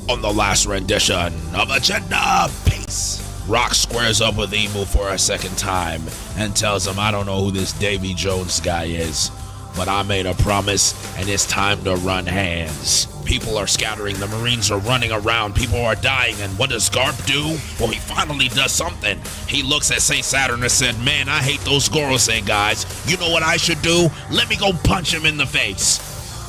On the last rendition of Agenda Peace, Rock squares up with Emu for a second time and tells him, I don't know who this Davy Jones guy is, but I made a promise and it's time to run hands. People are scattering, the Marines are running around, people are dying, and what does Garp do? Well, he finally does something. He looks at St. Saturn and said, man, I hate those Gorosei guys. You know what I should do? Let me go punch him in the face.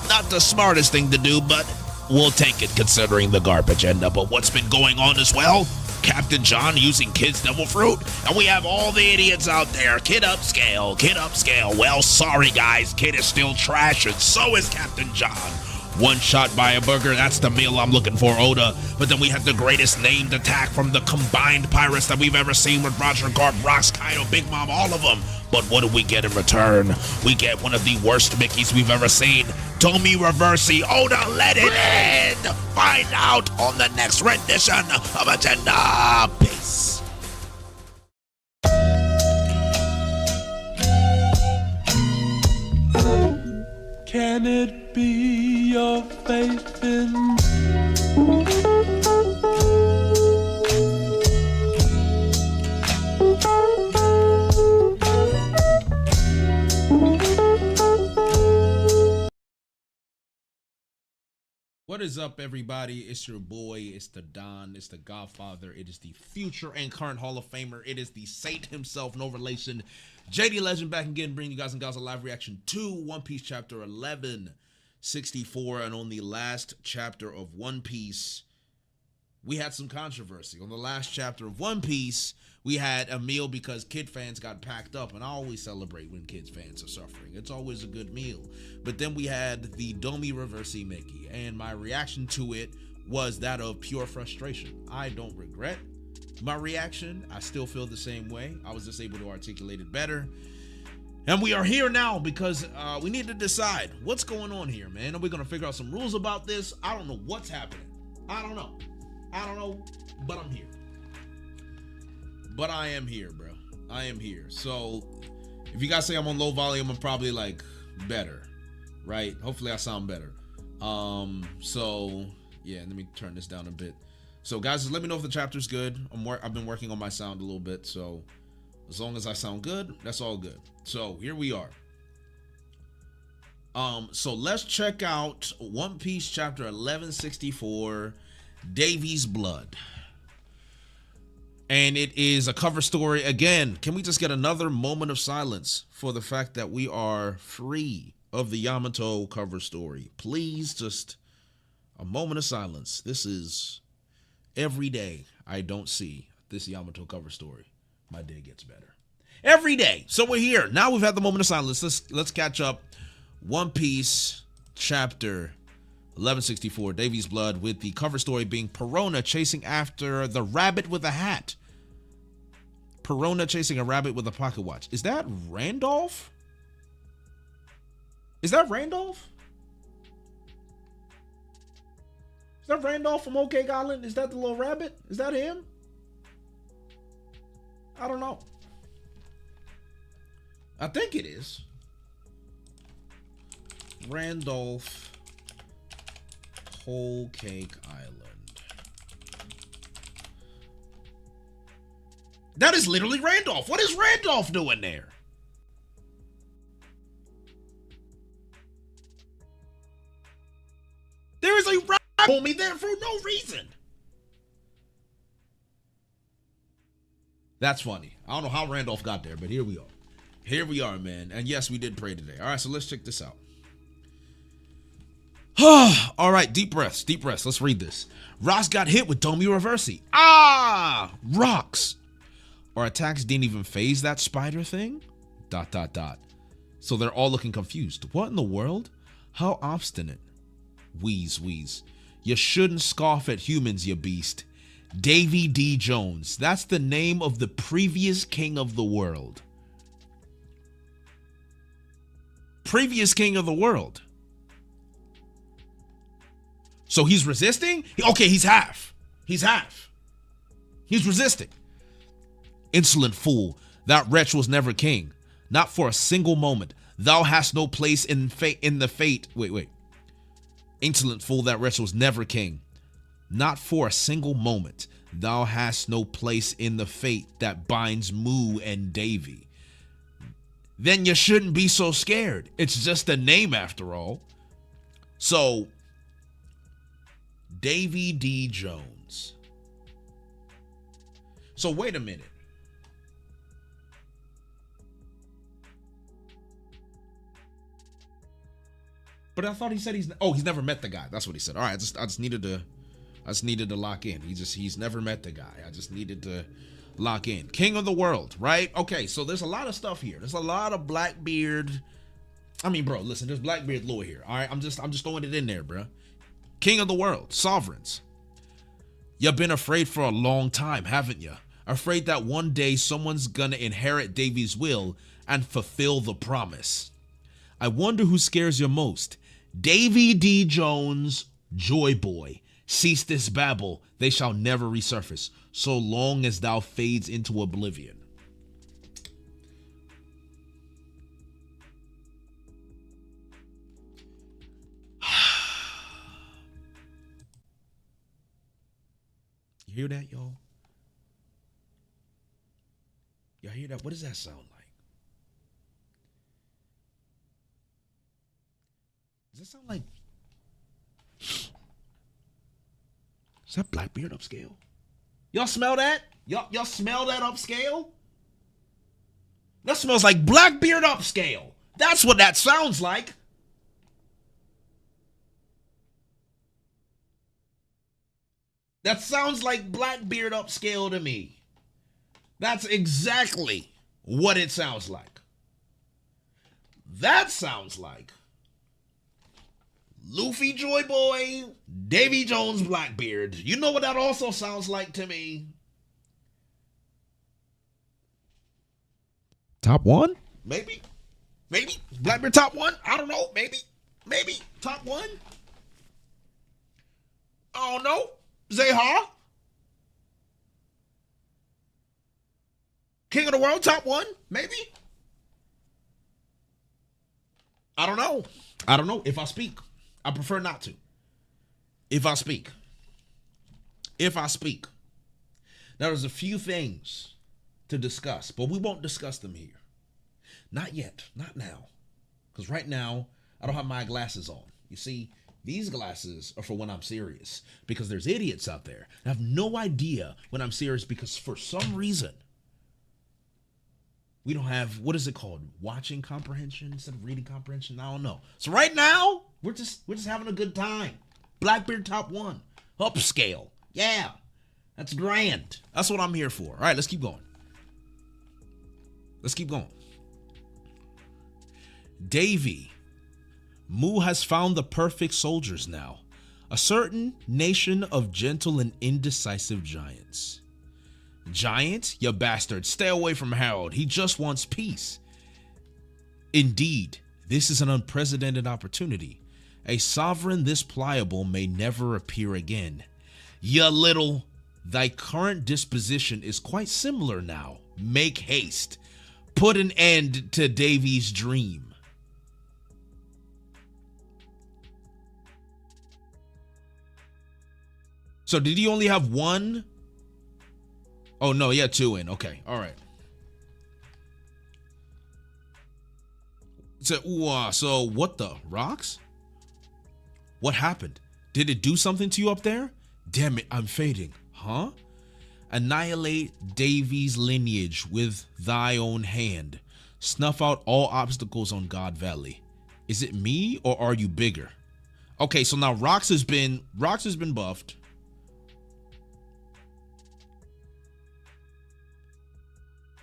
Not the smartest thing to do, but we'll take it considering the Garp agenda. But what's been going on as well? Captain John using Kid's Devil Fruit, and we have all the idiots out there. Kid upscale, Kid upscale. Well, sorry guys, Kid is still trash, and so is Captain John. One shot by a burger, that's the meal I'm looking for, Oda. But then we had the greatest named attack from the combined pirates that we've ever seen with Roger, Garp, Rocks, Kaido, Big Mom, all of them. But what do we get in return? We get one of the worst Mickeys we've ever seen. Tomi Reversi, Oda, let it in! Find out on the next rendition of Agenda Peace. Can it be your faith in What is up, everybody? It's your boy, it's the Don, it's the Godfather, it is the future and current Hall of Famer, it is the saint himself, no relation, JD Legend, back again, bringing you guys and gals a live reaction to One Piece chapter 1164. And on the last chapter of One Piece, we had some controversy. On the last chapter of One Piece, we had a meal because Kid fans got packed up, and I always celebrate when Kids fans are suffering. It's always a good meal. But then we had the Domi Reversi Mickey, and my reaction to it was that of pure frustration. I don't regret my reaction. I still feel the same way. I was just able to articulate it better. And we are here now because we need to decide what's going on here, man. Are we going to figure out some rules about this? I don't know what's happening. I don't know, but I'm here. But I am here, bro. I am here. So if you guys say I'm on low volume, I'm probably like better, right? Hopefully I sound better. So yeah, let me turn this down a bit. So guys, just let me know if the chapter's good. I've been working on my sound a little bit, so as long as I sound good, that's all good. So here we are. So let's check out One Piece chapter 1164, Davy's Blood. And it is a cover story. Again, can we just get another moment of silence for the fact that we are free of the Yamato cover story? Please, just a moment of silence. This is every day I don't see this Yamato cover story, my day gets better. Every day. So we're here. Now we've had the moment of silence. Let's catch up. One Piece chapter 1164, Davy's Blood, with the cover story being Perona chasing after the rabbit with a hat. Perona chasing a rabbit with a pocket watch. Is that Randolph? Is that Randolph? Is that Randolph from OK Island? Is that the little rabbit? Is that him? I don't know. I think it is. Randolph, Whole Cake Island. That is literally Randolph. What is Randolph doing there? There is a rabbit homie there for no reason. That's funny. I don't know how Randolph got there, but here we are. Here we are, man. And yes, we did pray today. All right, so let's check this out. All right, deep breaths, deep breaths. Let's read this. Rocks got hit with Domi Reversi. Rocks. Our attacks didn't even phase that spider thing? ... So they're all looking confused. What in the world? How obstinate. Wheeze, wheeze. You shouldn't scoff at humans, you beast. Davy D. Jones. That's the name of the previous king of the world. Previous king of the world. So he's resisting? Okay, he's half. He's half. He's resisting. Insolent fool, that wretch was never king. Not for a single moment. Thou hast no place in the fate. Wait. Insolent fool, that wretch was never king. Not for a single moment. Thou hast no place in the fate that binds Moo and Davy. Then you shouldn't be so scared. It's just a name after all. So, Davy D. Jones. So wait a minute. But I thought he said he's never met the guy. That's what he said. All right, I just needed to lock in. He's never met the guy. I just needed to lock in. King of the world, right? Okay, so there's a lot of stuff here. There's a lot of Blackbeard. I mean, bro, listen, there's Blackbeard lore here. All right, I'm just throwing it in there, bro. King of the world, sovereigns. You've been afraid for a long time, haven't you? Afraid that one day someone's gonna inherit Davy's will and fulfill the promise. I wonder who scares you most. Davy D. Jones, Joy Boy. Cease this babble, they shall never resurface, so long as thou fades into oblivion. You hear that, y'all? Y'all hear that? What does that sound like? Does that sound like... Is that Blackbeard upscale? Y'all smell that? Y'all smell that upscale? That smells like Blackbeard upscale. That's what that sounds like. That sounds like Blackbeard upscale to me. That's exactly what it sounds like. That sounds like Luffy Joy Boy, Davy Jones Blackbeard. You know what that also sounds like to me? Top one? Maybe. Blackbeard top one? I don't know. Maybe. Top one? I don't know. Zeha? King of the world, top one? Maybe. I don't know if I speak. I prefer not to. If I speak. Now, there's a few things to discuss, but we won't discuss them here. Not yet. Not now. Because right now, I don't have my glasses on. You see, these glasses are for when I'm serious. Because there's idiots out there that have no idea when I'm serious because for some reason, we don't have, what is it called? Watching comprehension instead of reading comprehension? I don't know. So right now, we're just having a good time. Blackbeard top one. Upscale. Yeah. That's grand. That's what I'm here for. All right, let's keep going. Davy. Moo has found the perfect soldiers now. A certain nation of gentle and indecisive giants. Giant, you bastard, stay away from Harold. He just wants peace. Indeed, this is an unprecedented opportunity. A sovereign this pliable may never appear again. Thy current disposition is quite similar now. Make haste. Put an end to Davy's dream. So did he only have one? Oh, no, he had two in. Okay, all right. So what the? Rocks? What happened? Did it do something to you up there? Damn it, I'm fading. Huh? Annihilate Davy's lineage with thy own hand. Snuff out all obstacles on God Valley. Is it me or are you bigger? Okay, so now Rocks has been buffed.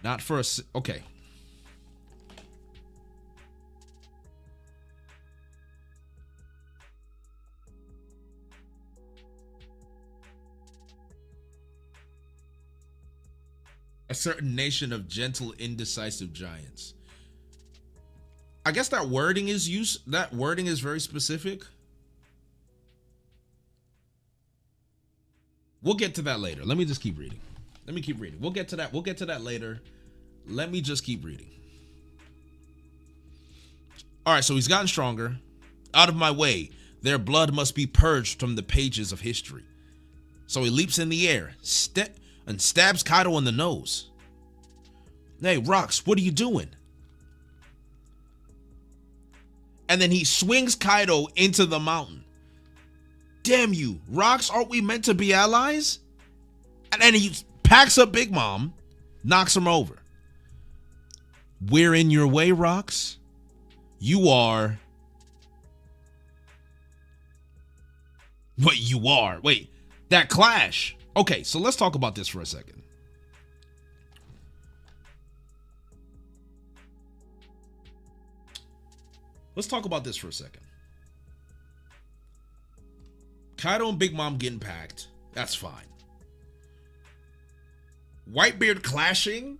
Not for a... Okay. A certain nation of gentle, indecisive giants. I guess that wording is very specific. We'll get to that later. Let me just keep reading. We'll get to that later. Let me just keep reading. All right, so he's gotten stronger. Out of my way. Their blood must be purged from the pages of history. So he leaps in the air and stabs Kaido in the nose. Hey, Rocks, what are you doing? And then he swings Kaido into the mountain. Damn you, Rocks, aren't we meant to be allies? And then he packs up Big Mom, knocks him over. We're in your way, Rocks. You are. What you are. Wait, that clash. Okay, so let's talk about this for a second. Let's talk about this for a second. Kaido and Big Mom getting packed. That's fine. Whitebeard clashing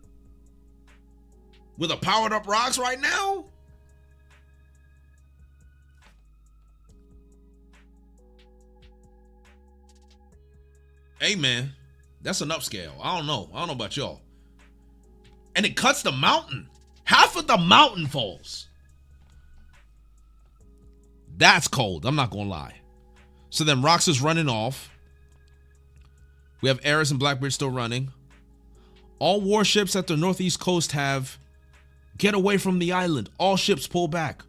with a powered up Rocks right now? Hey man, that's an upscale. I don't know about y'all. And it cuts the mountain. Half of the mountain falls. That's cold, I'm not gonna lie. So then Rocks is running off. We have Aris and Blackbeard still running. All warships at the northeast coast have get away from the island. All ships pull back.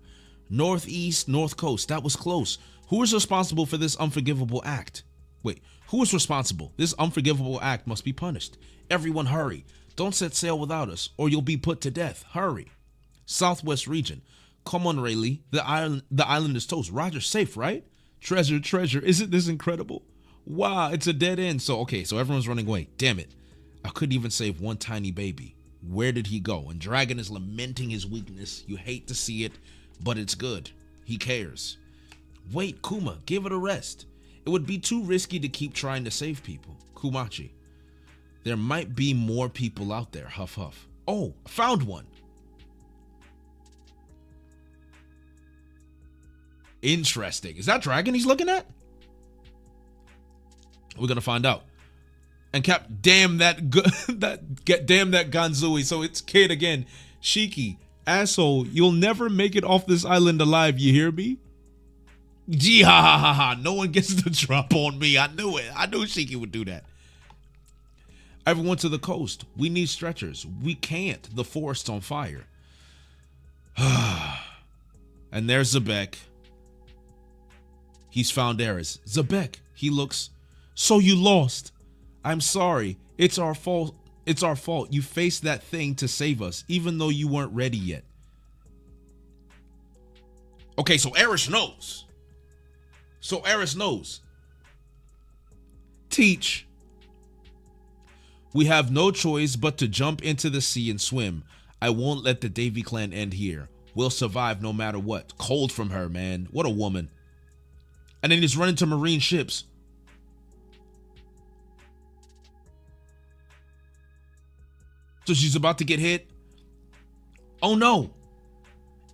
Northeast, north coast. That was close. Who is responsible for this unforgivable act? Wait, who is responsible? This unforgivable act must be punished. Everyone hurry. Don't set sail without us, or you'll be put to death. Hurry. Southwest region. Come on, Rayleigh. The island is toast. Roger's safe, right? Treasure, treasure. Isn't this incredible? Wow, it's a dead end. So everyone's running away. Damn it. I couldn't even save one tiny baby. Where did he go? And Dragon is lamenting his weakness. You hate to see it, but it's good. He cares. Wait, Kuma, give it a rest. It would be too risky to keep trying to save people. Kumachi. There might be more people out there. Huff, huff. Oh, I found one. Interesting. Is that Dragon he's looking at? We're gonna find out. And Cap, damn that Ganzui. So it's Kid again. Shiki, asshole, you'll never make it off this island alive. You hear me? Gee, ha ha ha ha. No one gets the drop on me. I knew it. I knew Shiki would do that. Everyone to the coast. We need stretchers. We can't. The forest's on fire. And there's Zebek. He's found Eris. Zebek, he looks. So you lost. I'm sorry. It's our fault. It's our fault. You faced that thing to save us, even though you weren't ready yet. Okay, so Eris knows. Teach. We have no choice but to jump into the sea and swim. I won't let the Davy clan end here. We'll survive no matter what. Cold from her, man. What a woman. And then he's running to marine ships. So she's about to get hit. Oh no.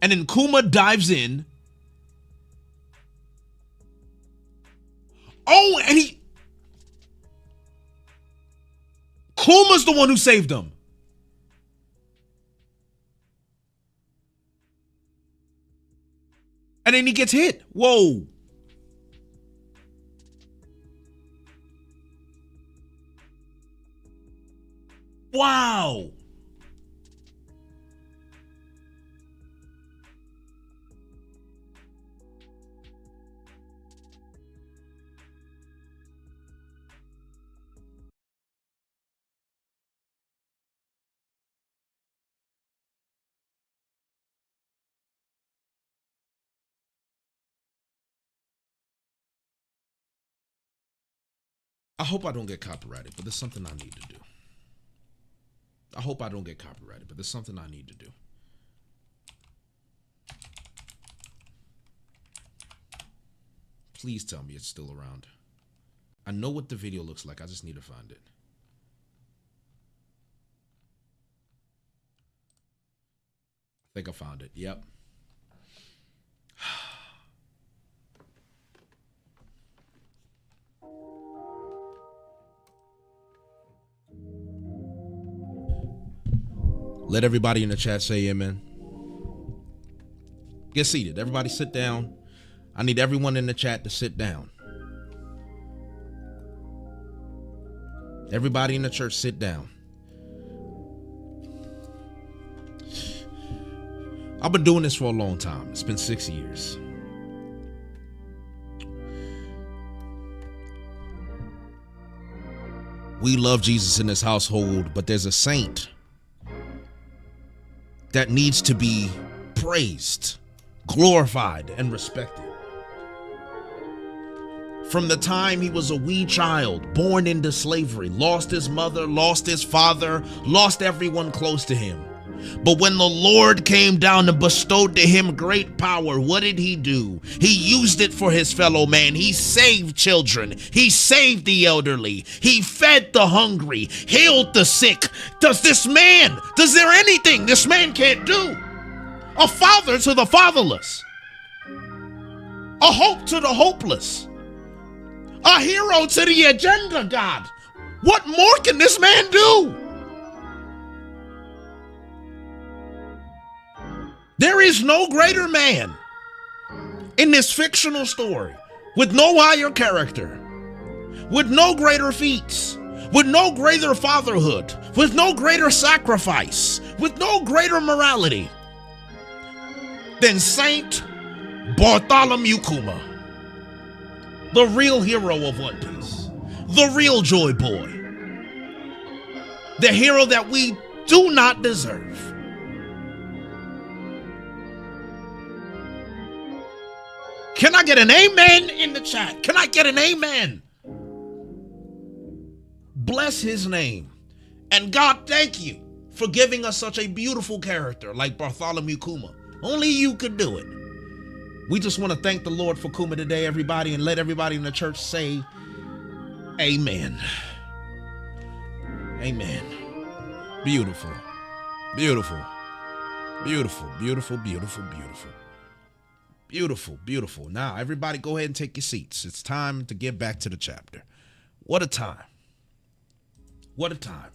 And then Kuma dives in. Oh, and Kuma's the one who saved him. And then he gets hit. Whoa. Wow. I hope I don't get copyrighted, but there's something I need to do. I hope I don't get copyrighted, but there's something I need to do. Please tell me it's still around. I know what the video looks like. I just need to find it. I think I found it. Yep. Let everybody in the chat say amen. Get seated. Everybody sit down. I need everyone in the chat to sit down. Everybody in the church, sit down. I've been doing this for a long time. It's been 6 years. We love Jesus in this household, but there's a saint that needs to be praised, glorified, and respected. From the time he was a wee child, born into slavery, lost his mother, lost his father, lost everyone close to him. But when the Lord came down and bestowed to him great power, what did he do? He used it for his fellow man. He saved children. He saved the elderly. He fed the hungry, healed the sick. Does there anything this man can't do? A father to the fatherless. A hope to the hopeless. A hero to the agenda God. What more can this man do? There is no greater man in this fictional story with no higher character, with no greater feats, with no greater fatherhood, with no greater sacrifice, with no greater morality than Saint Bartholomew Kuma, the real hero of One Piece, the real Joy Boy, the hero that we do not deserve. Can I get an amen in the chat? Can I get an amen? Bless his name. And God, thank you for giving us such a beautiful character like Bartholomew Kuma. Only you could do it. We just want to thank the Lord for Kuma today, everybody, and let everybody in the church say amen. Amen. Beautiful. Beautiful. Beautiful, beautiful, beautiful, beautiful. Beautiful, beautiful. Now, everybody go ahead and take your seats. It's time to get back to the chapter. What a time. What a time.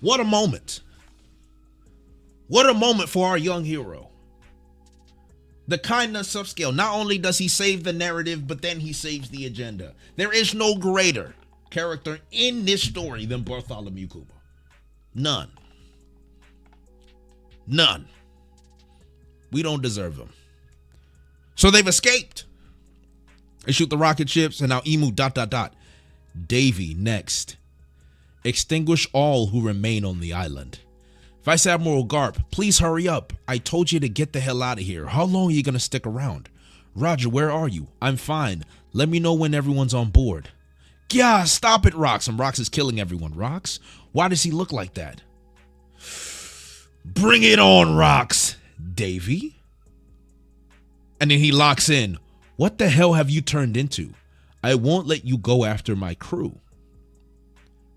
What a moment. What a moment for our young hero. The kindness of scale. Not only does he save the narrative, but then he saves the agenda. There is no greater character in this story than Bartholomew Kuma. None. None. We don't deserve them. So they've escaped. They shoot the rocket ships and now Emu ... Davy next. Extinguish all who remain on the island. Vice Admiral Garp, please hurry up. I told you to get the hell out of here. How long are you going to stick around? Roger, where are you? I'm fine. Let me know when everyone's on board. Yeah, stop it, Rox. And Rox is killing everyone. Rox? Why does he look like that? Bring it on, Rox. Davy? And then he locks in. What the hell have you turned into? I won't let you go after my crew.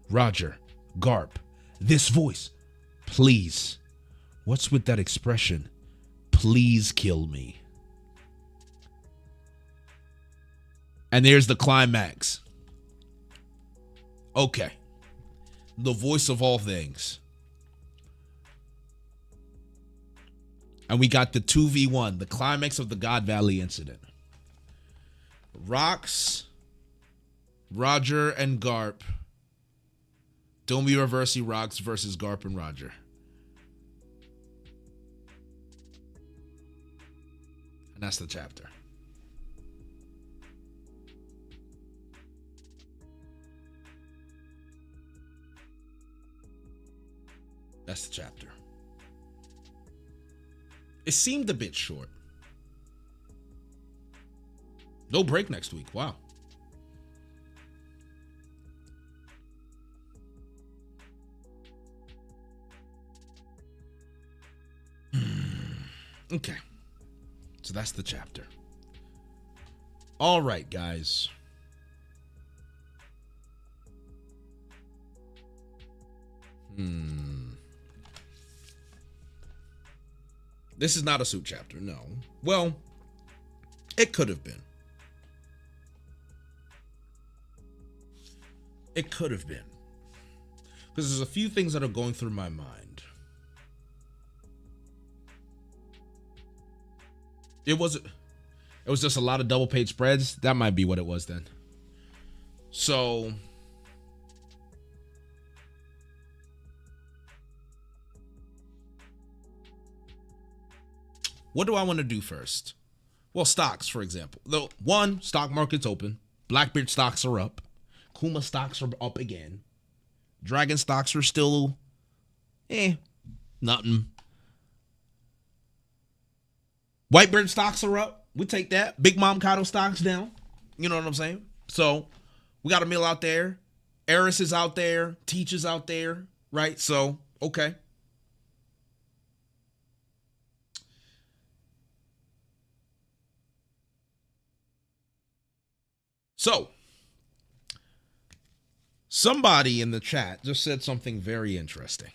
Roger, Garp, this voice. Please. What's with that expression? Please kill me. And there's the climax. Okay. The voice of all things. And we got the 2v1, the climax of the God Valley incident. Rox, Roger, and Garp. Domi Reversi Rox versus Garp and Roger. And that's the chapter. That's the chapter. It seemed a bit short. No break next week. Wow. Okay. So that's the chapter. All right, guys. This is not a suit chapter, no. Well, it could have been. It could have been. Because there's a few things that are going through my mind. It was just a lot of double page spreads. That might be what it was then. So what do I want to do first? Well, stocks, for example. The one, stock market's open. Blackbeard stocks are up. Kuma stocks are up again. Dragon stocks are still, nothing. Whitebird stocks are up. We take that. Big Mom Cotto stocks down. You know what I'm saying? So we got a mill out there. Eris is out there. Teach is out there. Right? So, okay. So, somebody in the chat just said something very interesting.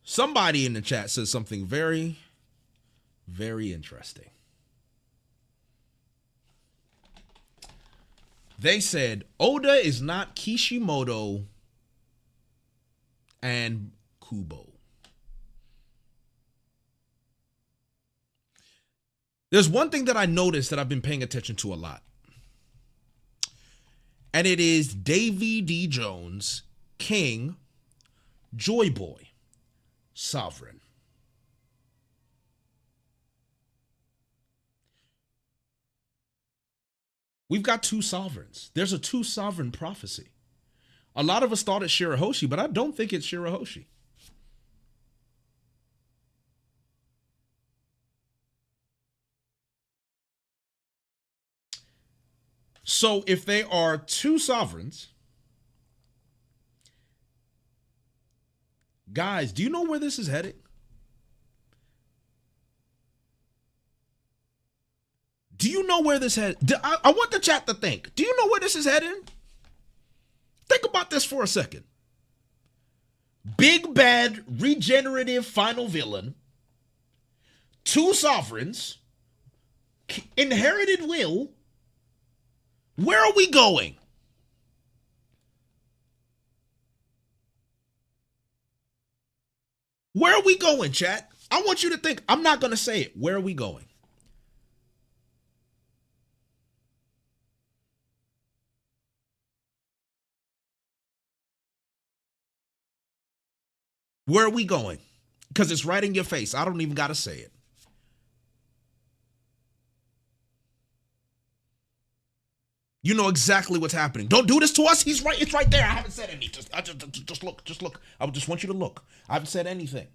Somebody in the chat said something very, very interesting. They said Oda is not Kishimoto and Kubo. There's one thing that I noticed that I've been paying attention to a lot. And it is Davy D. Jones, King, Joy Boy, Sovereign. We've got two sovereigns. There's a two sovereign prophecy. A lot of us thought it's Shirahoshi, but I don't think it's Shirahoshi. So if they are two sovereigns, guys, do you know where this is headed? Do you know where this head? I want the chat to think. Do you know where this is heading? Think about this for a second. Big bad regenerative final villain. Two sovereigns. Inherited will. Where are we going? Where are we going, chat? I want you to think. I'm not going to say it. Where are we going? Where are we going? Because it's right in your face. I don't even got to say it. You know exactly what's happening. Don't do this to us. He's right. It's right there. I haven't said anything. Just look. Just look. I just want you to look. I haven't said anything.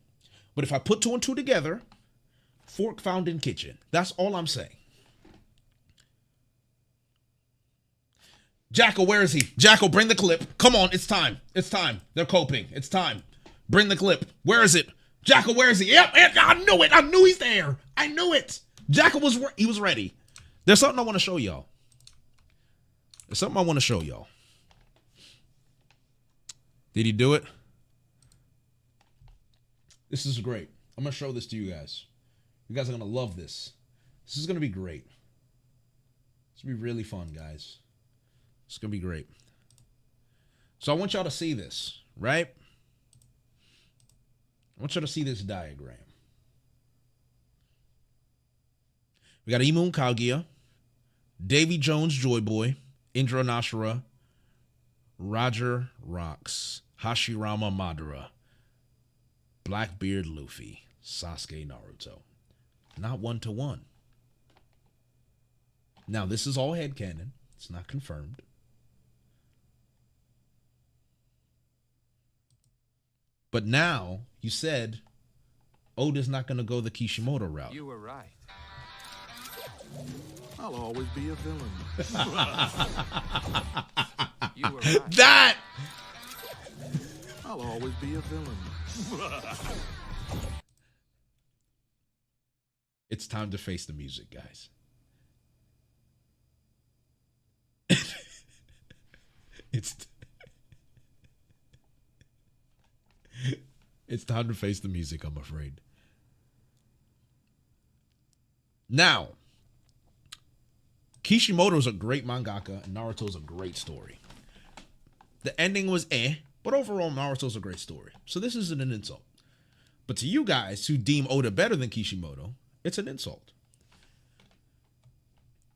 But if I put two and two together, fork found in kitchen. That's all I'm saying. Jackal, where is he? Jackal, bring the clip. Come on, it's time. It's time. They're coping. It's time. Bring the clip. Where is it? Jackal, where is he? Yep, I knew it. I knew he's there. I knew it. Jackal was ready. There's something I want to show y'all. There's something I want to show y'all. Did he do it? This is great. I'm going to show this to you guys. You guys are going to love this. This is going to be great. It's going to be really fun, guys. It's going to be great. So I want y'all to see this, right? I want y'all to see this diagram. We got Imun Kaguya, Davy Jones Joy Boy, Indra Nashara, Roger Rocks, Hashirama Madara, Blackbeard Luffy, Sasuke Naruto. Not 1-to-1. Now, this is all headcanon. It's not confirmed. But now, you said Oda's not going to go the Kishimoto route. You were right. I'll always be a villain. You were right. That! I'll always be a villain. It's time to face the music, guys. It's time to face the music, I'm afraid. Now, Kishimoto's a great mangaka, and Naruto's a great story. The ending was but overall, Naruto's a great story. So this isn't an insult. But to you guys who deem Oda better than Kishimoto, It's an insult.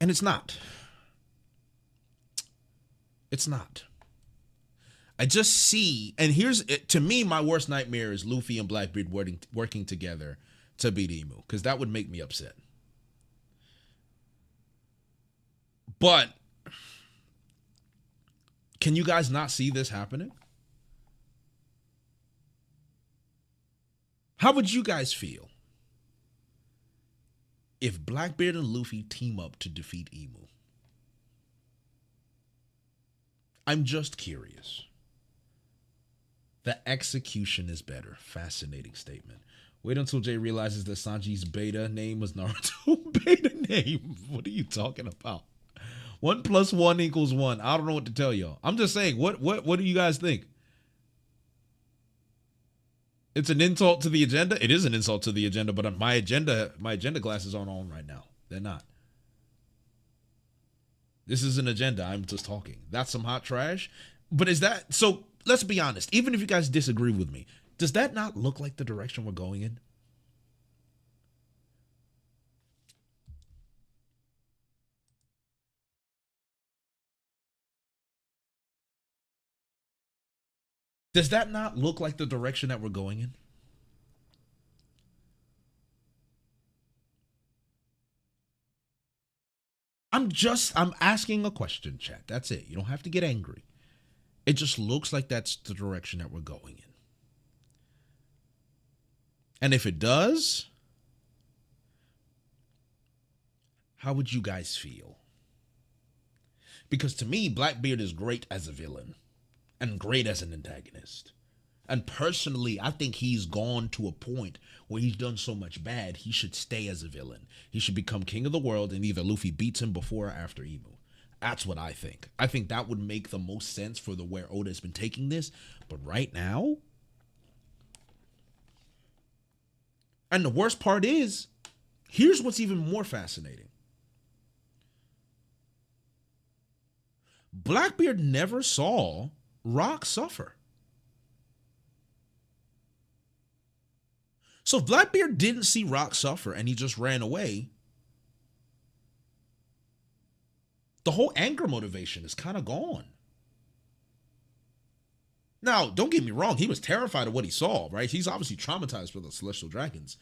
And it's not. It's not. I just see, and here's, to me, my worst nightmare is Luffy and Blackbeard working together to beat Emu, because that would make me upset. But can you guys not see this happening? How would you guys feel if Blackbeard and Luffy team up to defeat Emu? I'm just curious. The execution is better. Fascinating statement. Wait until Jay realizes that Sanji's beta name was Naruto. Beta name? What are you talking about? 1 + 1 = 1. I don't know what to tell y'all. I'm just saying, what do you guys think? It's an insult to the agenda. It is an insult to the agenda, but my agenda glasses aren't on right now. They're not. This is an agenda. I'm just talking. That's some hot trash. But is that, so let's be honest. Even if you guys disagree with me, does that not look like the direction we're going in? Does that not look like the direction that we're going in? I'm asking a question, chat. That's it. You don't have to get angry. It just looks like that's the direction that we're going in. And if it does, how would you guys feel? Because to me, Blackbeard is great as a villain and great as an antagonist. And personally, I think he's gone to a point where he's done so much bad, he should stay as a villain. He should become king of the world, and either Luffy beats him before or after Emu. That's what I think. I think that would make the most sense for where Oda has been taking this. But right now, and the worst part is, here's what's even more fascinating. Blackbeard never saw Rock suffer. So if Blackbeard didn't see Rock suffer and he just ran away, the whole anger motivation is kind of gone. Now, don't get me wrong, he was terrified of what he saw, right? He's obviously traumatized by the Celestial Dragons.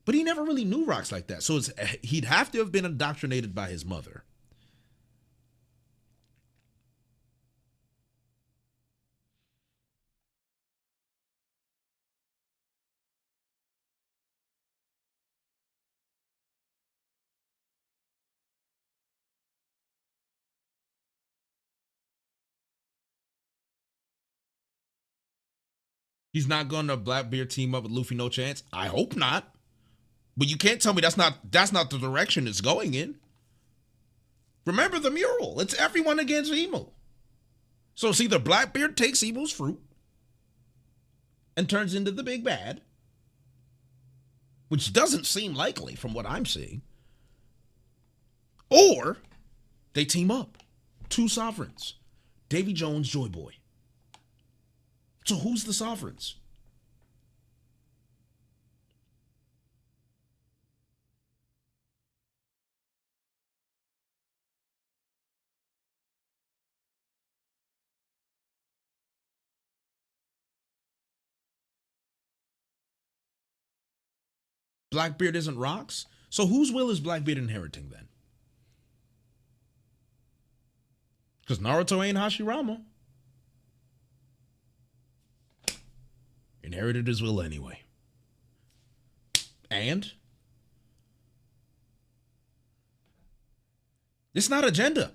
But he never really knew Rocks like that. So he'd have to have been indoctrinated by his mother. He's not going to Blackbeard team up with Luffy, no chance. I hope not. But you can't tell me that's not the direction it's going in. Remember the mural. It's everyone against Emu. So it's either Blackbeard takes Emu's fruit and turns into the big bad, which doesn't seem likely from what I'm seeing, or they team up. Two sovereigns. Davy Jones, Joy Boy. So who's the sovereigns? Blackbeard isn't Rocks? So whose will is Blackbeard inheriting then? Because Naruto ain't Hashirama. Inherited his will anyway. And it's not agenda.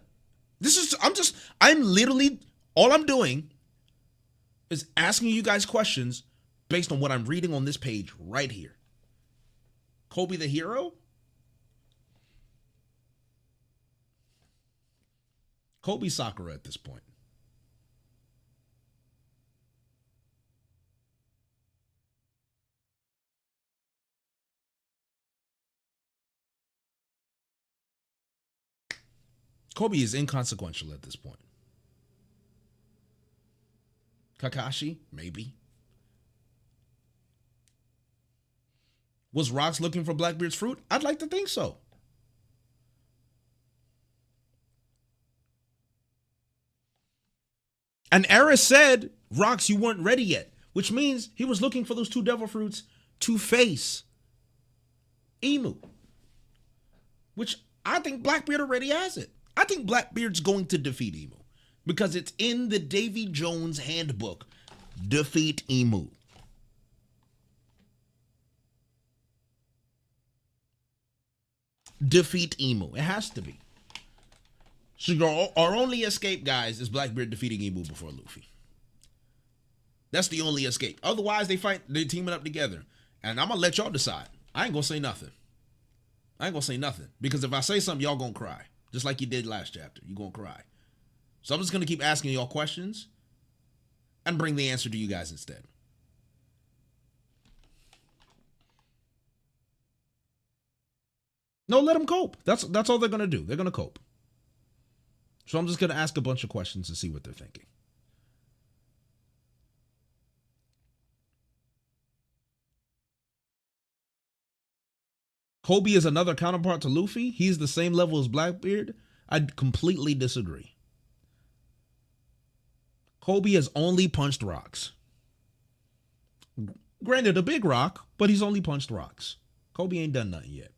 I'm literally, all I'm doing is asking you guys questions based on what I'm reading on this page right here. Kobe the hero? Kobe Sakura at this point. Kobe is inconsequential at this point. Kakashi, maybe. Was Rox looking for Blackbeard's fruit? I'd like to think so. And Eris said, Rox, you weren't ready yet, which means he was looking for those 2 devil fruits to face Emu, which I think Blackbeard already has it. I think Blackbeard's going to defeat Emu because it's in the Davy Jones handbook. Defeat Emu. Defeat Emu. It has to be. So our only escape, guys, is Blackbeard defeating Emu before Luffy. That's the only escape. Otherwise, they're teaming up together. And I'm going to let y'all decide. I ain't going to say nothing. Because if I say something, y'all going to cry. Just like you did last chapter. You're going to cry. So I'm just going to keep asking y'all questions and bring the answer to you guys instead. No, let them cope. That's all they're going to do. They're going to cope. So I'm just going to ask a bunch of questions and see what they're thinking. Kobe is another counterpart to Luffy. He's the same level as Blackbeard. I completely disagree. Kobe has only punched rocks. Granted, a big rock, but he's only punched rocks. Kobe ain't done nothing yet.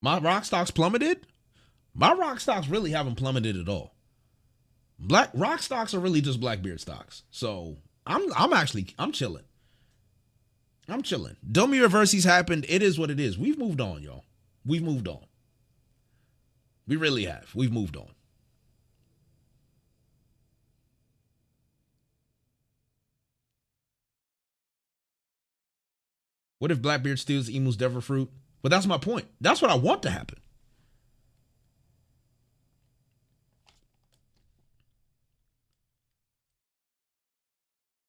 My rock stocks plummeted? My rock stocks really haven't plummeted at all. Black rock stocks are really just Blackbeard stocks. So I'm chilling. I'm chilling. Dummy reverses happened. It is what it is. We've moved on, y'all. We've moved on. We really have. We've moved on. What if Blackbeard steals Emu's devil fruit? But that's my point. That's what I want to happen.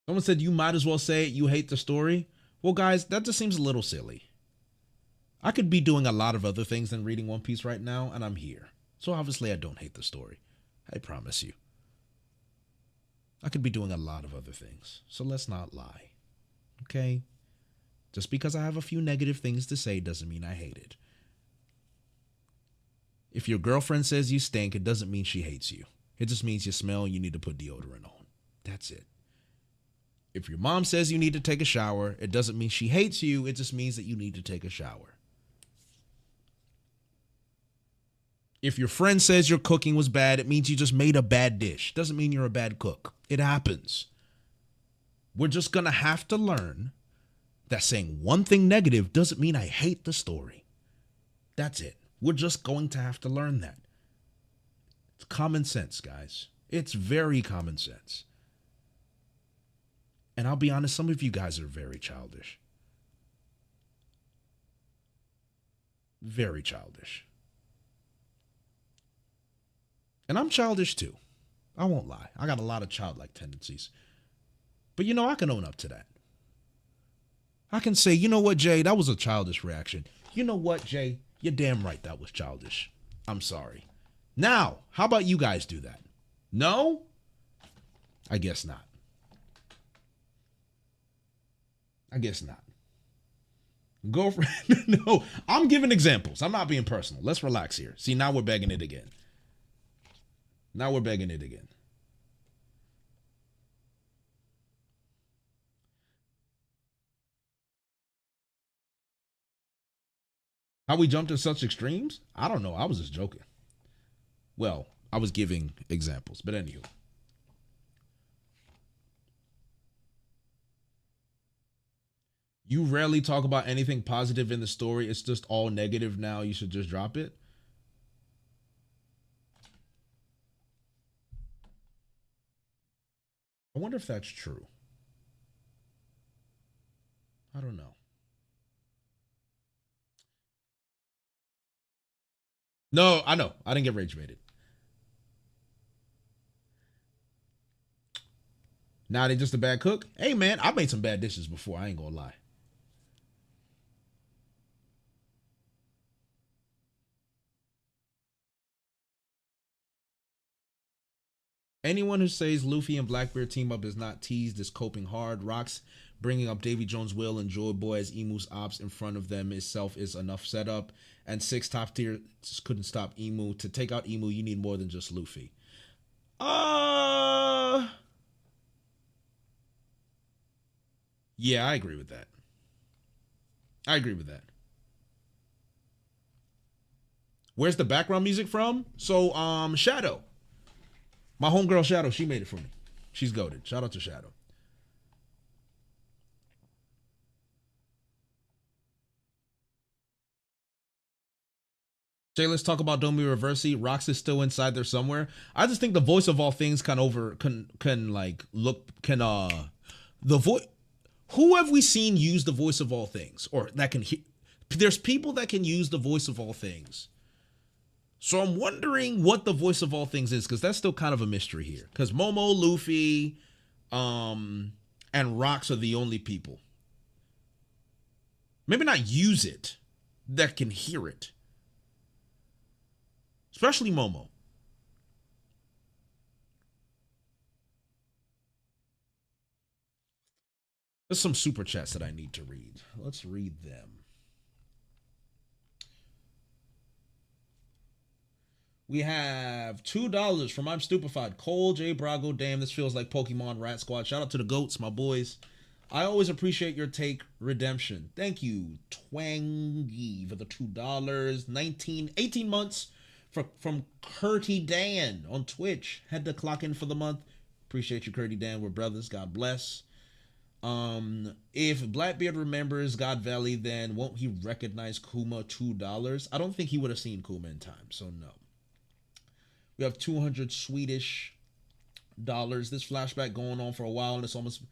Someone said you might as well say it. You hate the story. Well, guys, that just seems a little silly. I could be doing a lot of other things than reading One Piece right now, and I'm here. So obviously I don't hate the story. I promise you. I could be doing a lot of other things. So let's not lie. Okay? Just because I have a few negative things to say doesn't mean I hate it. If your girlfriend says you stink, it doesn't mean she hates you. It just means you smell and you need to put deodorant on. That's it. If your mom says you need to take a shower, it doesn't mean she hates you. It just means that you need to take a shower. If your friend says your cooking was bad, it means you just made a bad dish. Doesn't mean you're a bad cook. It happens. We're just going to have to learn that saying one thing negative doesn't mean I hate the story. That's it. We're just going to have to learn that. It's common sense, guys. It's very common sense. And I'll be honest, some of you guys are very childish. Very childish. And I'm childish too. I won't lie. I got a lot of childlike tendencies. But you know, I can own up to that. I can say, you know what, Jay, that was a childish reaction. You know what, Jay, you're damn right that was childish. I'm sorry. Now, how about you guys do that? No? I guess not. I guess not. Girlfriend, no, I'm giving examples. I'm not being personal. Let's relax here. See, now we're begging it again. Now we're begging it again. How we jumped to such extremes? I don't know. I was just joking. Well, I was giving examples, but anywho. You rarely talk about anything positive in the story. It's just all negative now. You should just drop it. I wonder if that's true. I don't know. No, I know. I didn't get rage baited. Now they just a bad cook. Hey man, I've made some bad dishes before. I ain't gonna lie. Anyone who says Luffy and Blackbeard team up is not teased is coping hard. Rocks bringing up Davy Jones, Will, and Joy Boy as Emu's ops in front of them itself is enough setup. And 6 top tier couldn't stop Emu. To take out Emu, you need more than just Luffy. Yeah, I agree with that. I agree with that. Where's the background music from? So, Shadow. My homegirl Shadow, she made it for me. She's goated. Shout out to Shadow. Jay, let's talk about Don't Be Reversey. Rox is still inside there somewhere. I just think the voice of all things can the voice. Who have we seen use the voice of all things, or that can hear? There's people that can use the voice of all things. So I'm wondering what the voice of all things is, because that's still kind of a mystery here. Because Momo, Luffy, and Rox are the only people. Maybe not use it, that can hear it. Especially Momo. There's some super chats that I need to read. Let's read them. We have $2 from I'm Stupefied. Cole J. Brago. Damn, this feels like Pokemon Rat Squad. Shout out to the GOATs, my boys. I always appreciate your take. Redemption. Thank you, Twangy, for the $2. 18 months from Curty Dan on Twitch. Had to clock in for the month. Appreciate you, Curty Dan. We're brothers. God bless. If Blackbeard remembers God Valley, then won't he recognize Kuma? $2. I don't think he would have seen Kuma in time, so no. We have 200 Swedish dollars. This flashback going on for a while, and it's almost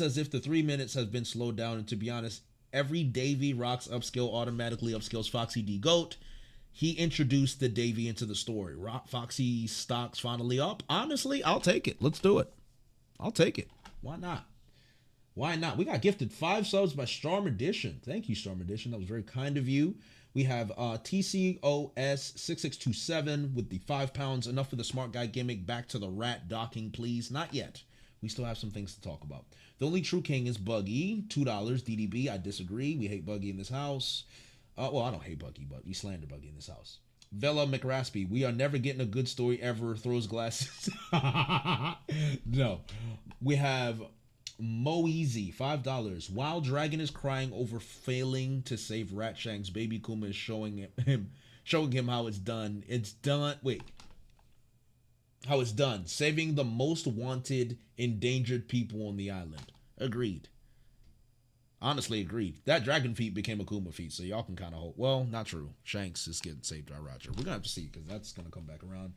as if the 3 minutes has been slowed down. And to be honest, every Davy Rocks upskill automatically upskills Foxy D Goat. He introduced the Davy into the story. Foxy stocks finally up. Honestly, I'll take it. Let's do it. I'll take it. Why not? Why not? We got gifted 5 subs by Storm Edition. Thank you, Storm Edition. That was very kind of you. We have TCOS6627 with the £5. Enough for the smart guy gimmick. Back to the rat docking, please. Not yet. We still have some things to talk about. The only true king is Buggy. $2. DDB. I disagree. We hate Buggy in this house. Well, I don't hate Buggy, but we slander Buggy in this house. Vela McRaspy. We are never getting a good story ever. Throws glasses. No. We have Moeasy, $5. While Dragon is crying over failing to save Ratshank's baby, Kuma is showing him how it's done. How it's done. Saving the most wanted, endangered people on the island. Agreed. Honestly, agreed. That dragon feat became a Kuma feat, so y'all can kind of hope. Well, not true. Shanks is getting saved by Roger. We're going to have to see, because that's going to come back around.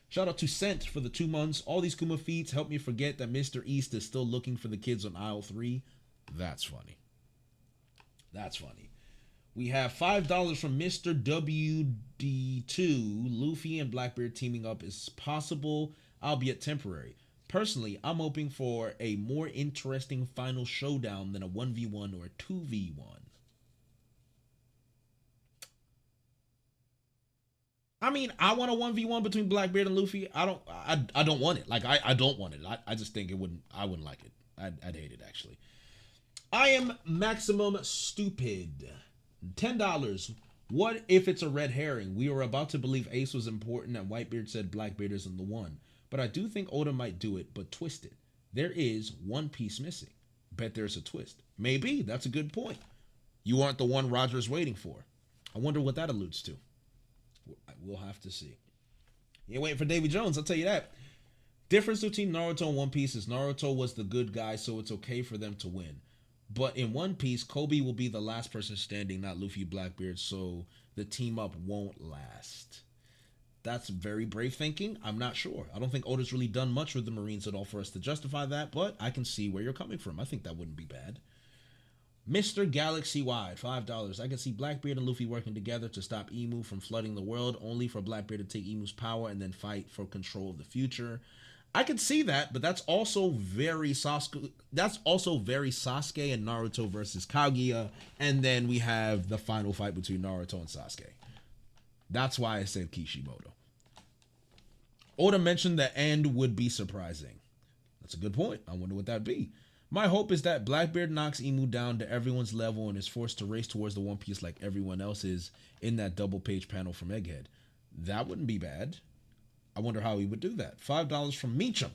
Shout out to Scent for the 2 months. All these Kuma feats help me forget that Mr. East is still looking for the kids on aisle 3. That's funny. That's funny. We have $5 from Mr. WD2. Luffy and Blackbeard teaming up is possible, albeit temporary. Personally, I'm hoping for a more interesting final showdown than a 1v1 or a 2v1. I mean, I want a 1v1 between Blackbeard and Luffy. I don't want it. Like, I don't want it. I just think I wouldn't like it. I'd hate it, actually. I am maximum stupid. $10. What if it's a red herring? We were about to believe Ace was important and Whitebeard said Blackbeard isn't the one. But I do think Oda might do it, but twist it. There is one piece missing. Bet there's a twist. Maybe. That's a good point. You aren't the one Roger's waiting for. I wonder what that alludes to. We'll have to see. You ain't waiting for Davy Jones, I'll tell you that. Difference between Naruto and One Piece is Naruto was the good guy, so it's okay for them to win. But in One Piece, Kobe will be the last person standing, not Luffy Blackbeard, so the team up won't last. That's very brave thinking. I'm not sure. I don't think Oda's really done much with the Marines at all for us to justify that, but I can see where you're coming from. I think that wouldn't be bad. Mr. Galaxy-wide, $5. I can see Blackbeard and Luffy working together to stop Emu from flooding the world, only for Blackbeard to take Emu's power and then fight for control of the future. I could see that, but that's also very Sasuke. That's also very Sasuke and Naruto versus Kaguya, and then we have the final fight between Naruto and Sasuke. That's why I said Kishimoto. Oda mentioned the end would be surprising. That's a good point. I wonder what that'd be. My hope is that Blackbeard knocks Imu down to everyone's level and is forced to race towards the One Piece like everyone else is in that double page panel from Egghead. That wouldn't be bad. I wonder how he would do that. $5 from Meacham.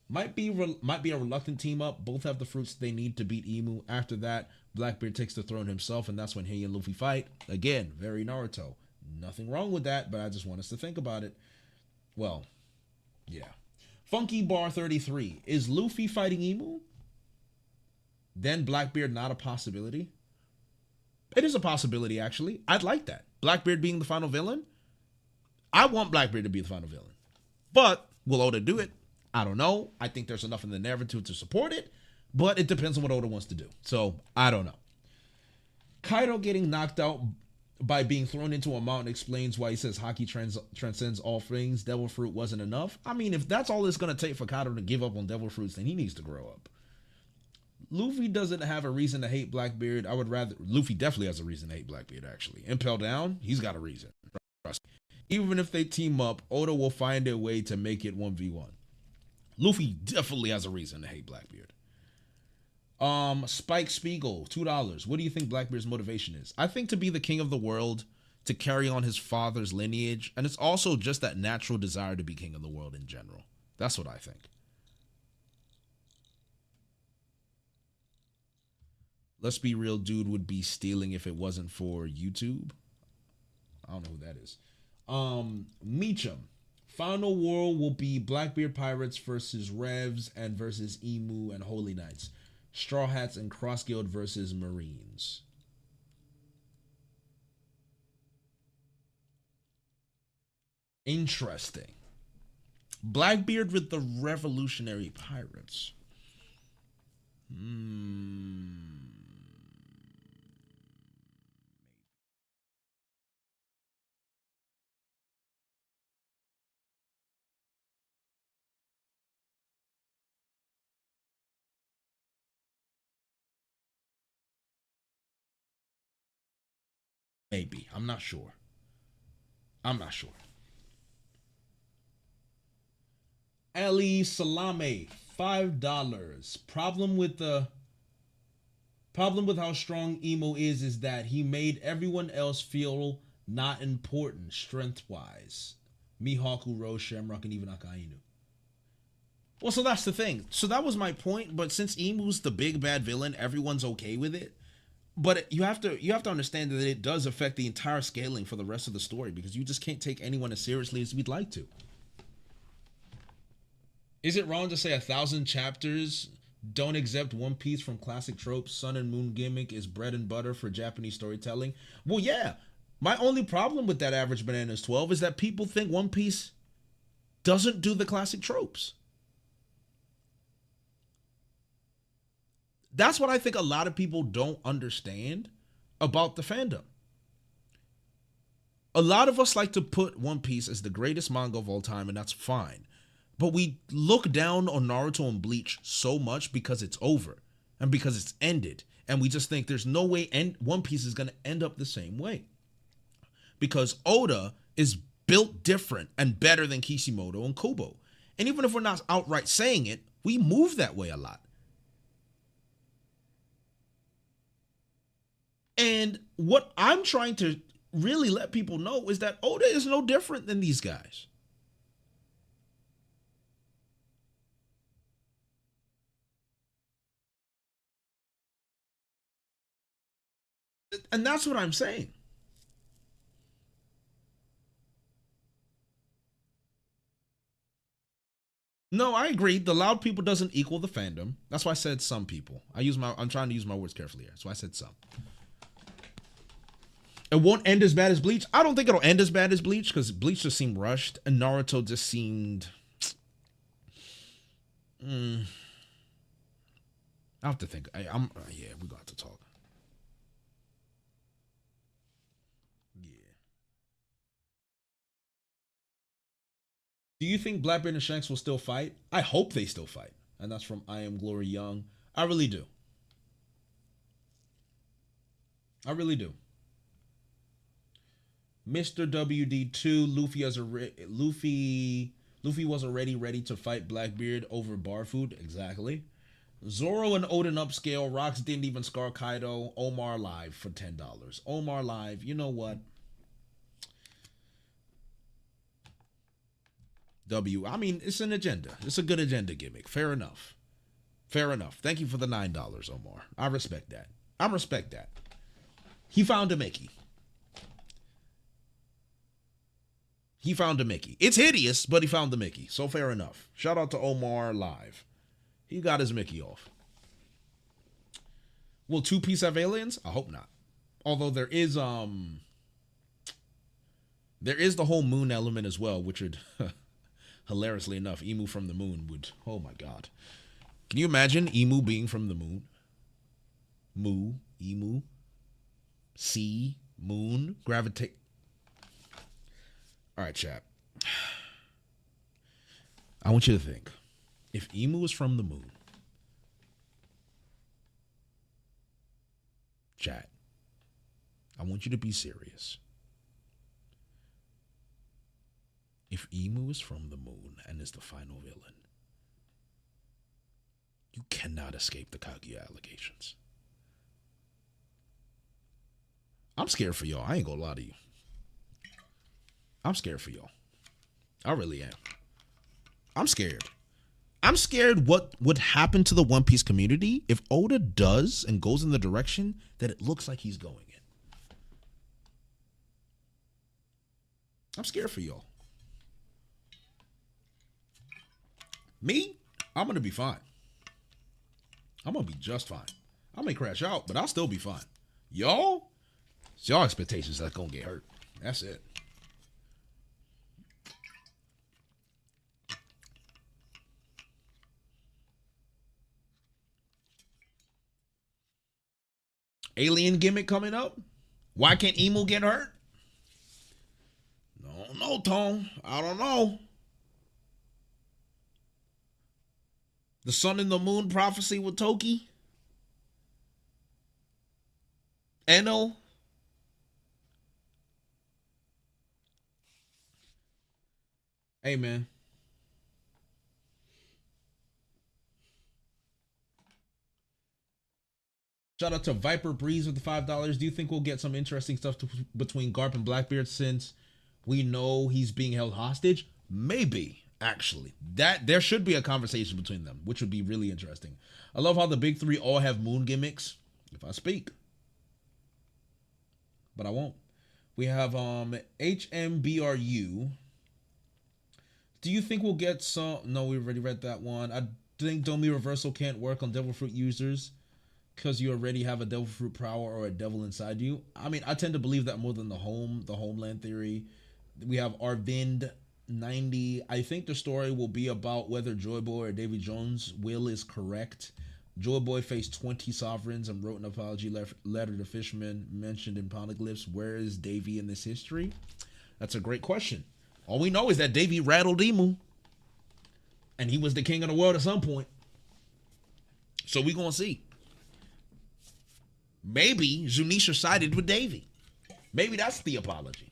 Might be a reluctant team up. Both have the fruits they need to beat Imu. After that, Blackbeard takes the throne himself, and that's when he and Luffy fight. Again, very Naruto. Nothing wrong with that, but I just want us to think about it. Well, yeah. Funky Bar 33. Is Luffy fighting Imu? Then Blackbeard not a possibility? It is a possibility, actually. I'd like that. Blackbeard being the final villain? I want Blackbeard to be the final villain. But will Oda do it? I don't know. I think there's enough in the narrative to support it, but it depends on what Oda wants to do. So, I don't know. Kaido getting knocked out by being thrown into a mountain explains why he says Haki transcends all things. Devil Fruit wasn't enough. I mean, if that's all it's going to take for Kaido to give up on Devil Fruits, then he needs to grow up. Luffy doesn't have a reason to hate Blackbeard. Luffy definitely has a reason to hate Blackbeard, actually. Impel Down, he's got a reason. Trust me. Even if they team up, Oda will find a way to make it 1v1. Luffy definitely has a reason to hate Blackbeard. Spike Spiegel, $2. What do you think Blackbeard's motivation is? I think to be the king of the world, to carry on his father's lineage, and it's also just that natural desire to be king of the world in general. That's what I think. Let's Be Real Dude would be stealing if it wasn't for YouTube. I don't know who that is. Meacham. Final war will be Blackbeard Pirates versus Revs and versus Emu and Holy Knights. Straw Hats and Cross Guild versus Marines. Interesting. Blackbeard with the Revolutionary Pirates. Maybe. I'm not sure. Ali Salame, $5. Problem with how strong Emo is that he made everyone else feel not important strength-wise. Mihaku, Rose, Shamrock, and even Akainu. Well, so that's the thing. So that was my point, but since Emu's the big bad villain, everyone's okay with it. But you have to understand that it does affect the entire scaling for the rest of the story, because you just can't take anyone as seriously as we'd like to. Is it wrong to say 1,000 chapters don't exempt One Piece from classic tropes? Sun and Moon gimmick is bread and butter for Japanese storytelling. Well, yeah. My only problem with that average bananas 12 is that people think One Piece doesn't do the classic tropes. That's what I think a lot of people don't understand about the fandom. A lot of us like to put One Piece as the greatest manga of all time, and that's fine. But we look down on Naruto and Bleach so much because it's over and because it's ended. And we just think there's no way One Piece is going to end up the same way. Because Oda is built different and better than Kishimoto and Kubo. And even if we're not outright saying it, we move that way a lot. And what I'm trying to really let people know is that Oda is no different than these guys. And that's what I'm saying. No, I agree. The loud people doesn't equal the fandom. That's why I said some people. I'm trying to use my words carefully here. So I said some. It won't end as bad as Bleach. I don't think it'll end as bad as Bleach because Bleach just seemed rushed and Naruto just seemed. I have to think. Yeah, we're gonna have to talk. Do you think Blackbeard and Shanks will still fight? I hope they still fight. And that's from I Am Glory Young. I really do. I really do. Mr. WD2, Luffy was already ready to fight Blackbeard over Barfoot. Exactly. Zoro and Odin upscale. Rocks didn't even scar Kaido. Omar live for $10. Omar live. You know what? I mean, it's an agenda. It's a good agenda gimmick. Fair enough. Fair enough. Thank you for the $9, Omar. I respect that. I respect that. He found a Mickey. He found a Mickey. It's hideous, but he found the Mickey. So fair enough. Shout out to Omar live. He got his Mickey off. Will Two Piece have aliens? I hope not. Although there is the whole moon element as well, which would hilariously enough, Emu from the moon would, oh my god. Can you imagine Emu being from the moon? Emu, sea, moon, gravitate. All right, chat. I want you to think. If Emu is from the moon, chat, I want you to be serious. If Emu is from the moon and is the final villain, you cannot escape the Kaguya allegations. I'm scared for y'all. I ain't gonna lie to you. I'm scared for y'all. I really am. I'm scared. I'm scared what would happen to the One Piece community if Oda does and goes in the direction that it looks like he's going in. I'm scared for y'all. Me, I'm gonna be fine. I'm gonna be just fine. I may crash out, but I'll still be fine. Y'all, it's y'all expectations that's gonna get hurt. That's it. Alien gimmick coming up? Why can't Emu get hurt? No, Tone. I don't know. The sun and the moon prophecy with Toki? Eno? Hey, man. Shout out to Viper Breeze with the $5. Do you think we'll get some interesting stuff between Garp and Blackbeard since we know he's being held hostage? Maybe, actually. That there should be a conversation between them, which would be really interesting. I love how the big three all have moon gimmicks. If I speak. But I won't. We have HMBRU. Do you think we'll get some... No, we already read that one. I think Domi Reversal can't work on Devil Fruit users because you already have a Devil Fruit power or a devil inside you. I mean, I tend to believe that more than the Homeland theory. We have Arvind 90. I think the story will be about whether Joy Boy or Davy Jones' will is correct. Joy Boy faced 20 sovereigns and wrote an apology letter to fishermen mentioned in poneglyphs. Where is Davy in this history? That's a great question. All we know is that Davy rattled Emu. And he was the king of the world at some point. So we gonna see. Maybe Zunisha sided with Davy. Maybe that's the apology.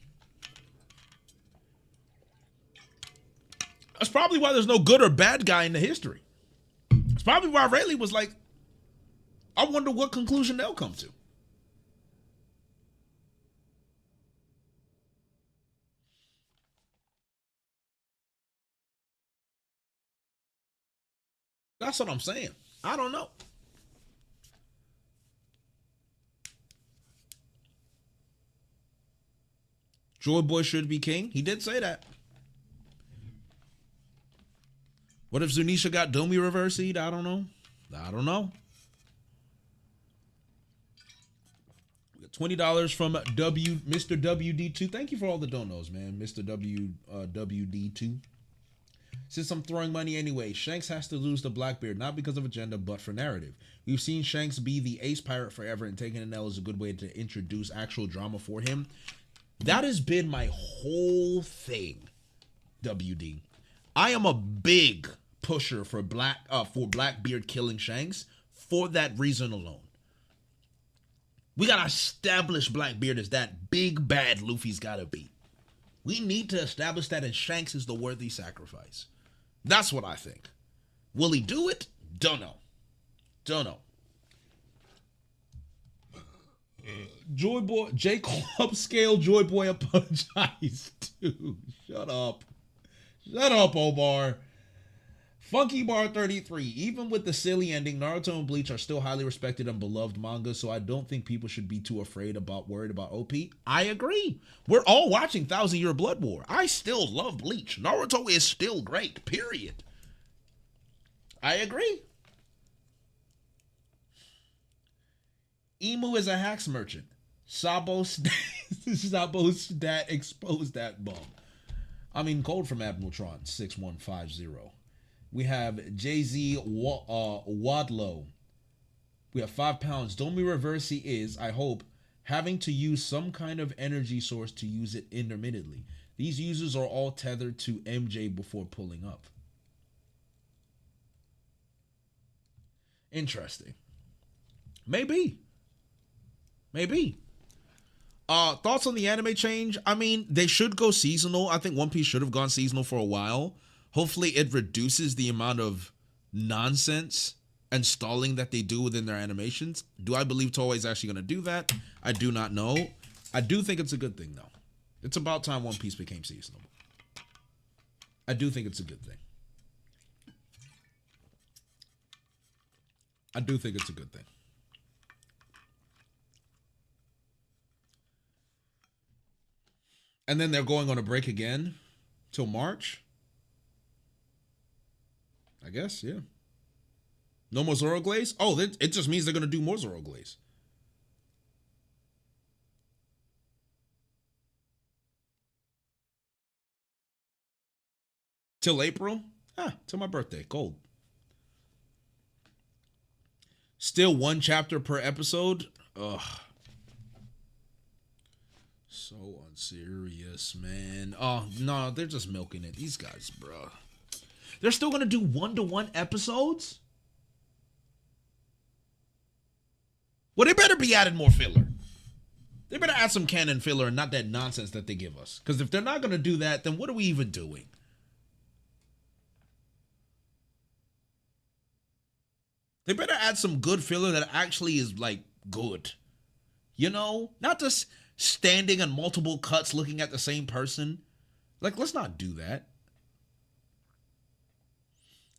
That's probably why there's no good or bad guy in the history. It's probably why Rayleigh was like, I wonder what conclusion they'll come to. That's what I'm saying. I don't know. Joy Boy should be king. He did say that. What if Zunisha got Domi reverse seed? I don't know. I don't know. We got $20 from Mr. WD2. Thank you for all the donos, man. Mr. WD2. Since I'm throwing money anyway, Shanks has to lose to Blackbeard, not because of agenda, but for narrative. We've seen Shanks be the ace pirate forever, and taking an L is a good way to introduce actual drama for him. That has been my whole thing, WD. I am a big pusher for Blackbeard killing Shanks for that reason alone. We gotta establish Blackbeard as that big bad Luffy's gotta be. We need to establish that, and Shanks is the worthy sacrifice. That's what I think. Will he do it? Don't know. Don't know. Joy Boy, J Club Scale Joy Boy apologized too. Shut up. Shut up, Omar. Funky Bar 33. Even with the silly ending, Naruto and Bleach are still highly respected and beloved manga, so I don't think people should be too worried about OP. I agree. We're all watching 1,000 Year Blood War. I still love Bleach. Naruto is still great, period. I agree. Emu is a hacks merchant. Sabo Stat exposed that bum. I mean, code from Admiraltron 6150. We have Jay-Z Wadlow. We have 5 pounds. Domi Reversi is, I hope, having to use some kind of energy source to use it intermittently. These users are all tethered to MJ before pulling up. Interesting. Maybe. Thoughts on the anime change? I mean, they should go seasonal. I think One Piece should have gone seasonal for a while. Hopefully it reduces the amount of nonsense and stalling that they do within their animations. Do I believe Toei is actually going to do that? I do not know. I do think it's a good thing, though. It's about time One Piece became seasonal. I do think it's a good thing. I do think it's a good thing. And then they're going on a break again till March. I guess, yeah. No more Zoro Glaze? Oh, it just means they're going to do more Zoro Glaze. Till April? Till my birthday. Gold. Still 1 chapter per episode? Ugh. So unserious, man. Oh, no, they're just milking it. These guys, bro. They're still going to do 1-to-1 episodes? Well, they better be adding more filler. They better add some canon filler and not that nonsense that they give us. Because if they're not going to do that, then what are we even doing? They better add some good filler that actually is, like, good. You know? Not just standing in multiple cuts looking at the same person. Like, let's not do that.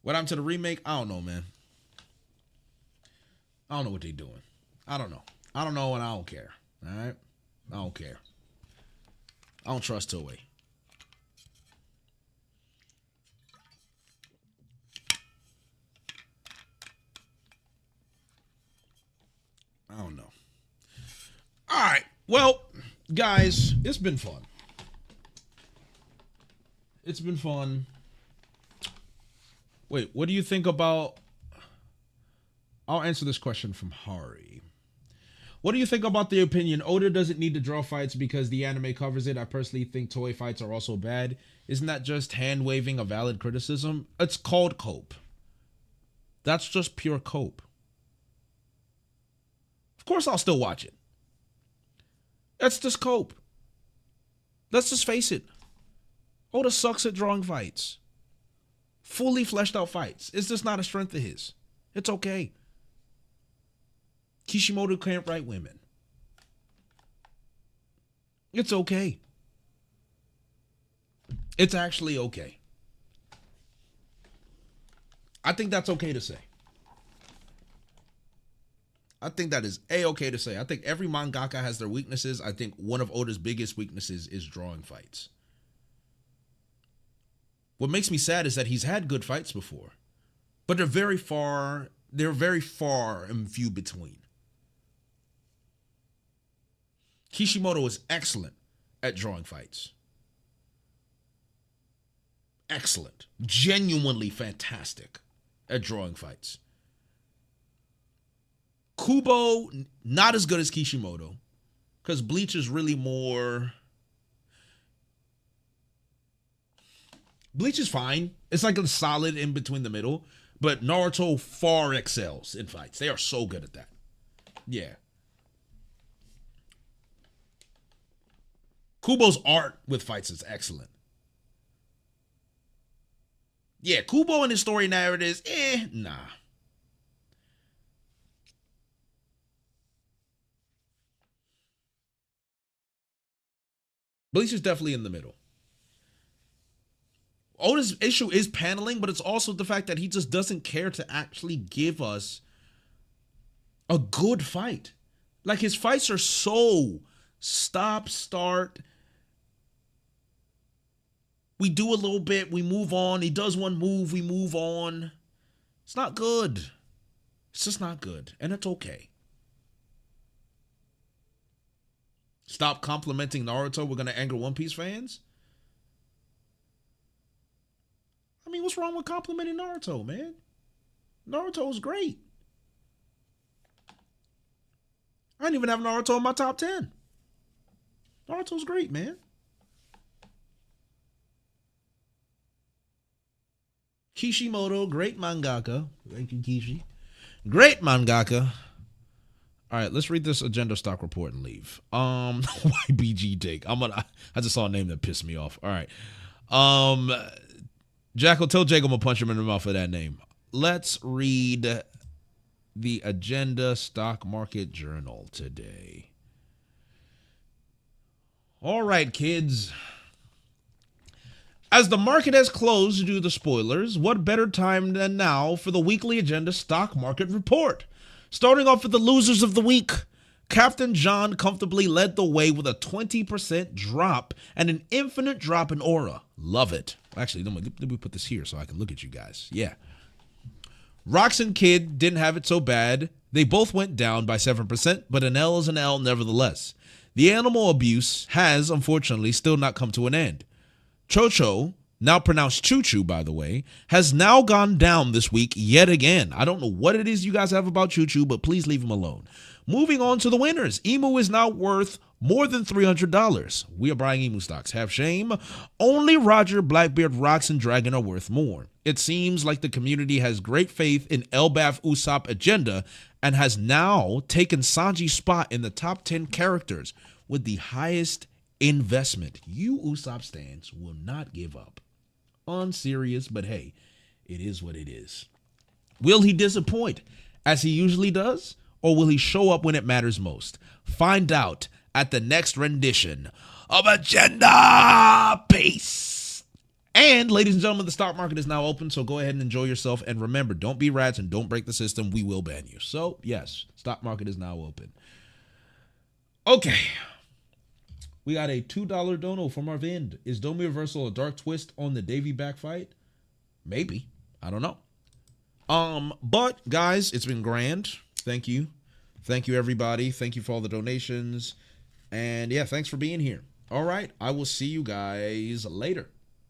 What happened to the remake? I don't know, man. I don't know what they're doing. I don't know. I don't know and I don't care. All right? I don't care. I don't trust Toei. I don't know. All right. Well, guys, it's been fun. It's been fun. Wait, what do you think about... I'll answer this question from Hari. What do you think about the opinion Oda doesn't need to draw fights because the anime covers it? I personally think Toei fights are also bad. Isn't that just hand-waving a valid criticism? It's called cope. That's just pure cope. Of course I'll still watch it. That's just cope. Let's just face it. Oda sucks at drawing fights. Fully fleshed out fights. It's just not a strength of his. It's okay. Kishimoto can't write women. It's okay. It's actually okay. I think that's okay to say. I think that is A-okay to say. I think every mangaka has their weaknesses. I think one of Oda's biggest weaknesses is drawing fights. What makes me sad is that he's had good fights before, but they're very far and few between. Kishimoto is excellent at drawing fights. Excellent. Genuinely fantastic at drawing fights. Kubo, not as good as Kishimoto, because Bleach is really more... Bleach is fine. It's like a solid in between the middle, but Naruto far excels in fights. They are so good at that. Yeah. Kubo's art with fights is excellent. Yeah, Kubo and his story narratives, nah. Bleach is definitely in the middle. Oda's issue is paneling, but it's also the fact that he just doesn't care to actually give us a good fight. Like, his fights are so stop, start. We do a little bit, we move on. He does one move, we move on. It's not good. It's just not good, and it's okay. Stop complimenting Naruto. We're going to anger One Piece fans? I mean, what's wrong with complimenting Naruto, man? Naruto's great. I didn't even have Naruto in my top 10. Naruto's great, man. Kishimoto, great mangaka. Thank you, Kishi. Great mangaka. All right, let's read this agenda stock report and leave. YBG take. I just saw a name that pissed me off. All right. Jackal, tell Jake I'm gonna punch him in the mouth for that name. Let's read the agenda stock market journal today. All right, kids. As the market has closed due to the spoilers, what better time than now for the weekly agenda stock market report? Starting off with the losers of the week, Captain John comfortably led the way with a 20% drop and an infinite drop in aura. Love it. Actually, let me put this here so I can look at you guys. Yeah. Rox and Kid didn't have it so bad. They both went down by 7%, but an L is an L nevertheless. The animal abuse has, unfortunately, still not come to an end. Chocho, now pronounced Choo-Choo, by the way, has now gone down this week yet again. I don't know what it is you guys have about Choo-Choo, but please leave him alone. Moving on to the winners. Emu is now worth more than $300. We are buying Emu stocks. Have shame. Only Roger, Blackbeard, Rox, and Dragon are worth more. It seems like the community has great faith in Elbaf Usopp agenda and has now taken Sanji's spot in the top 10 characters with the highest investment. You Usopp stans will not give up. Unserious, but hey, it is what it is. Will he disappoint as he usually does, or will he show up when it matters most? Find out at the next rendition of Agenda. Peace. And ladies and gentlemen, the stock market is now open, so go ahead and enjoy yourself. And remember, don't be rats and don't break the system. We will ban you. So yes, stock market is now open. Okay. We got a $2 dono from Arvind. Is Domi Reversal a dark twist on the Davy back fight? Maybe. I don't know. But guys, it's been grand. Thank you. Thank you, everybody. Thank you for all the donations. And yeah, thanks for being here. All right. I will see you guys later.